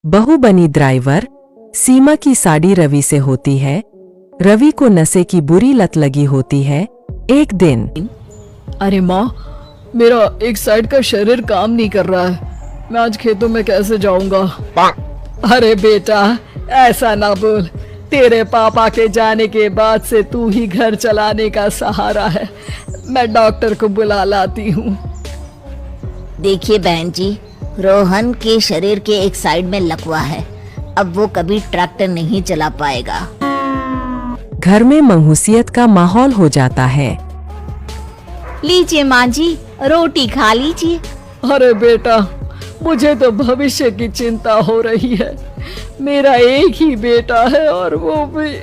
बहू बनी ड्राइवर। सीमा की साड़ी रवि से होती है। रवि को नशे की बुरी लत लगी होती है। एक दिन, अरे माँ, मेरा एक साइड का शरीर काम नहीं कर रहा है। मैं आज खेतों में कैसे जाऊंगा? अरे बेटा, ऐसा ना बोल। तेरे पापा के जाने के बाद से तू ही घर चलाने का सहारा है। मैं डॉक्टर को बुला लाती हूँ। देखिए बहन जी, रोहन के शरीर के एक साइड में लकवा है। अब वो कभी ट्रैक्टर नहीं चला पाएगा। घर में मंहूसियत का माहौल हो जाता है। लीजिए माँ जी, रोटी खा लीजिए। अरे बेटा, मुझे तो भविष्य की चिंता हो रही है। मेरा एक ही बेटा है और वो भी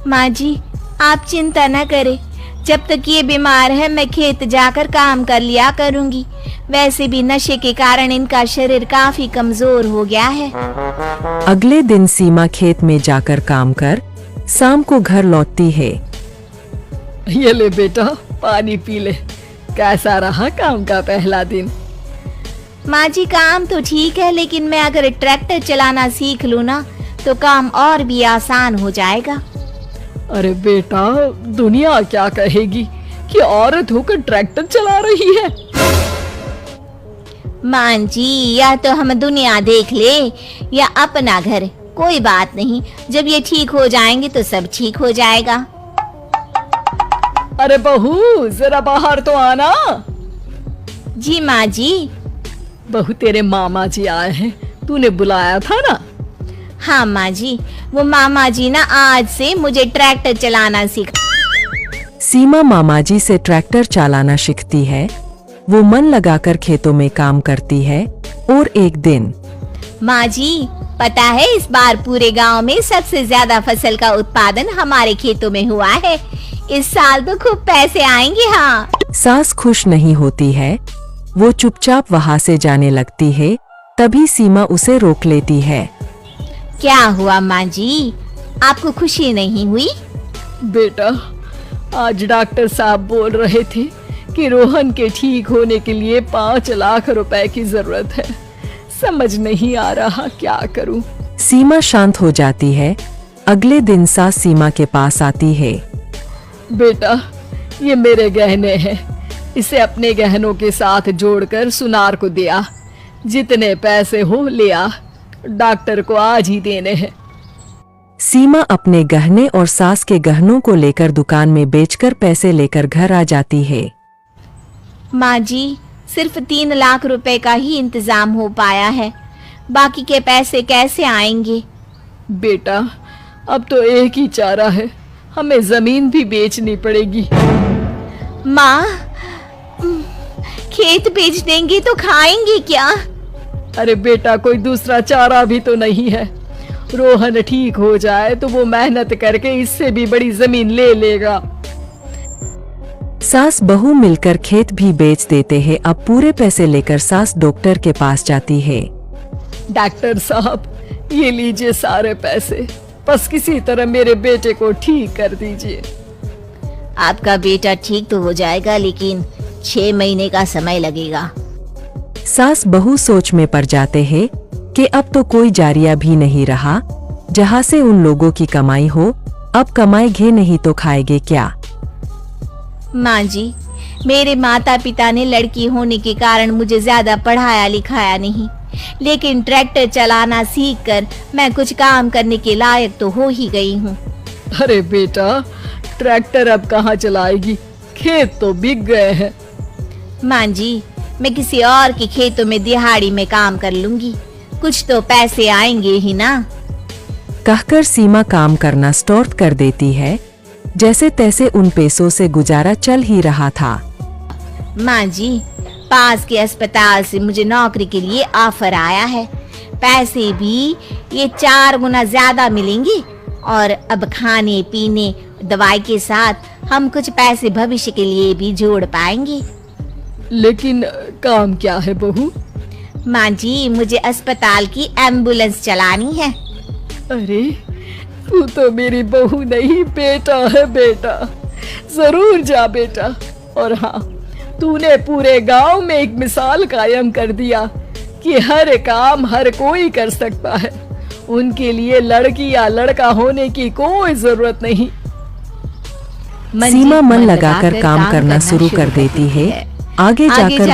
माँ जी, आप चिंता न करें। जब तक ये बीमार है मैं खेत जाकर काम कर लिया करूंगी। वैसे भी नशे के कारण इनका शरीर काफी कमजोर हो गया है। अगले दिन सीमा खेत में जाकर काम कर शाम को घर लौटती है। ये ले बेटा, पानी पी ले। कैसा रहा काम का पहला दिन? माँ जी, काम तो ठीक है, लेकिन मैं अगर ट्रैक्टर चलाना सीख लूँ ना तो काम और भी आसान हो जाएगा। अरे बेटा, दुनिया क्या कहेगी कि औरत होकर ट्रैक्टर चला रही है। माँ जी, या तो हम दुनिया देख ले या अपना घर, कोई बात नहीं। जब ये ठीक हो जाएंगे तो सब ठीक हो जाएगा। अरे बहू, जरा बाहर तो आना। जी माँ जी। बहू, तेरे मामा जी आए हैं, तूने बुलाया था ना? हाँ माँ जी, वो मामा जी ना आज से मुझे ट्रैक्टर चलाना सिखा। सीमा मामाजी से ट्रैक्टर चलाना सीखती है। वो मन लगाकर खेतों में काम करती है। और एक दिन, माँ जी, पता है इस बार पूरे गांव में सबसे ज्यादा फसल का उत्पादन हमारे खेतों में हुआ है। इस साल तो खूब पैसे आएंगे। हाँ। सास खुश नहीं होती है। वो चुपचाप वहाँ से जाने लगती है। तभी सीमा उसे रोक लेती है। क्या हुआ माँ जी, आपको खुशी नहीं हुई? बेटा, आज डॉक्टर साहब बोल रहे थे कि रोहन के ठीक होने के लिए 5 लाख रुपए की जरूरत है। समझ नहीं आ रहा क्या करूं। सीमा शांत हो जाती है। अगले दिन सास सीमा के पास आती है। बेटा, ये मेरे गहने हैं। इसे अपने गहनों के साथ जोड़कर सुनार को दिया। जितने पैसे हो ले आ, डॉक्टर को आज ही देने हैं। सीमा अपने गहने और सास के गहनों को लेकर दुकान में बेचकर पैसे लेकर घर आ जाती है। माँ जी, सिर्फ 3 लाख रुपए का ही इंतजाम हो पाया है। बाकी के पैसे कैसे आएंगे? बेटा, अब तो एक ही चारा है, हमें जमीन भी बेचनी पड़ेगी। माँ, खेत बेच देंगे तो खाएंगे क्या? अरे बेटा, कोई दूसरा चारा भी तो नहीं है। रोहन ठीक हो जाए तो वो मेहनत करके इससे भी बड़ी जमीन ले लेगा। सास बहू मिलकर खेत भी बेच देते हैं। अब पूरे पैसे लेकर सास डॉक्टर के पास जाती है। डॉक्टर साहब, ये लीजिए सारे पैसे। बस किसी तरह मेरे बेटे को ठीक कर दीजिए। आपका बेटा ठीक तो हो जाएगा, लेकिन 6 महीने का समय लगेगा। सास बहू सोच में पड़ जाते हैं कि अब तो कोई जारिया भी नहीं रहा जहाँ से उन लोगों की कमाई हो। अब कमाएंगे नहीं तो खाएंगे क्या? माँ जी, मेरे माता पिता ने लड़की होने के कारण मुझे ज्यादा पढ़ाया लिखाया नहीं, लेकिन ट्रैक्टर चलाना सीखकर मैं कुछ काम करने के लायक तो हो ही गई हूँ। अरे बेटा, ट्रैक्टर अब कहाँ चलाएगी? खेत तो बिक गए हैं। माँ जी, मैं किसी और के खेतों में दिहाड़ी में काम कर लूंगी, कुछ तो पैसे आएंगे ही ना। कहकर सीमा काम करना स्टार्ट कर देती है। जैसे तैसे उन पैसों से गुजारा चल ही रहा था। माँ जी, पास के अस्पताल से मुझे नौकरी के लिए ऑफर आया है। पैसे भी ये 4 गुना ज्यादा मिलेंगे और अब खाने पीने दवाई के साथ हम कुछ पैसे भविष्य के लिए भी जोड़ पाएंगे। लेकिन काम क्या है बहू? माँ जी, मुझे अस्पताल की एम्बुलेंस चलानी है। अरे, तू तो मेरी बहू नहीं, बेटा है। बेटा, जरूर जा बेटा। और हाँ, तूने पूरे गांव में एक मिसाल कायम कर दिया कि हर काम हर कोई कर सकता है। उनके लिए लड़की या लड़का होने की कोई जरूरत नहीं। सीमा मन लगाकर काम करना शुरू कर देती है। आगे जाकर